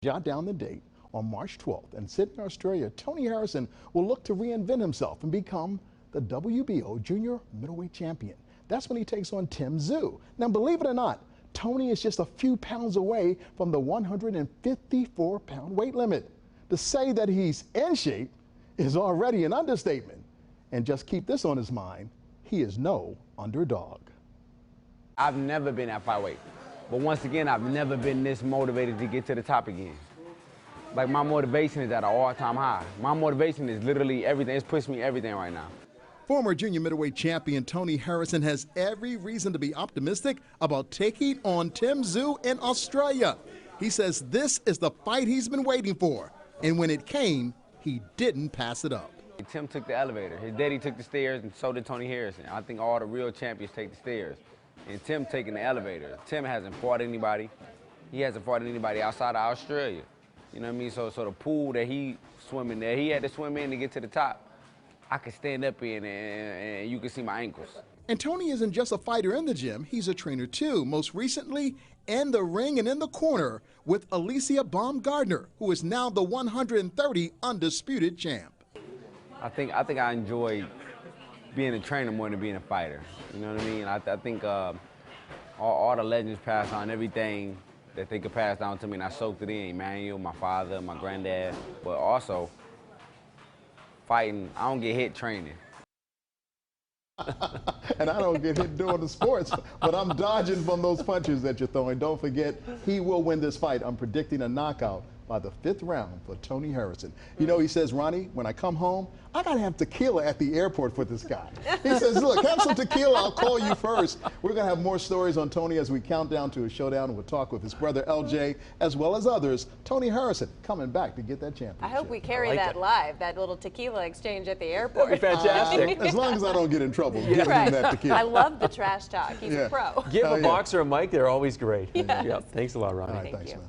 Jot down the date on March 12th. And Sydney, Australia, Tony Harrison will look to reinvent himself and become the WBO junior middleweight champion. That's when he takes on Tim Tszyu. Now, believe it or not, Tony is just a few pounds away from the 154-pound weight limit. To say that he's in shape is already an understatement. And just keep this on his mind, he is no underdog. I've never been at fight weight. But once again, I've never been this motivated to get to the top again. Like, my motivation is at an all-time high. My motivation is literally everything. It's pushed me everything right now. Former junior middleweight champion Tony Harrison has every reason to be optimistic about taking on Tim Tszyu in Australia. He says this is the fight he's been waiting for, and when it came, he didn't pass it up. Tim took the elevator. His daddy took the stairs, and so did Tony Harrison. I think all the real champions take the stairs, and Tim taking the elevator. Tim hasn't fought anybody. He hasn't fought anybody outside of Australia. You know what I mean? So the pool that he swimming there, he had to swim in to get to the top. I could stand up in and you can see my ankles. And Tony isn't just a fighter in the gym, he's a trainer too. Most recently, in the ring and in the corner with Alicia Baumgardner, who is now the 130 undisputed champ. I think I enjoy being a trainer more than being a fighter. You know what I mean? I think all the legends pass on everything that they could pass down to me, and I soaked it in. Emmanuel, my father, my granddad, but also fighting. I don't get hit training. And I don't get hit doing the sports, but I'm dodging from those punches that you're throwing. Don't forget, he will win this fight. I'm predicting a knockout by the 5th round for Tony Harrison. You know, he says, Ronnie, when I come home, I gotta have tequila at the airport for this guy. He says, look, have some tequila, I'll call you first. We're gonna have more stories on Tony as we count down to a showdown, and we'll talk with his brother LJ, as well as others. Tony Harrison coming back to get that championship. I hope we carry that live, that little tequila exchange at the airport. That'd be fantastic. As long as I don't get in trouble giving him that tequila. I love the trash talk. He's a pro. Give a boxer a mic, they're always great. Yes. Yep. Thanks a lot, Ronnie. All right, thanks, man.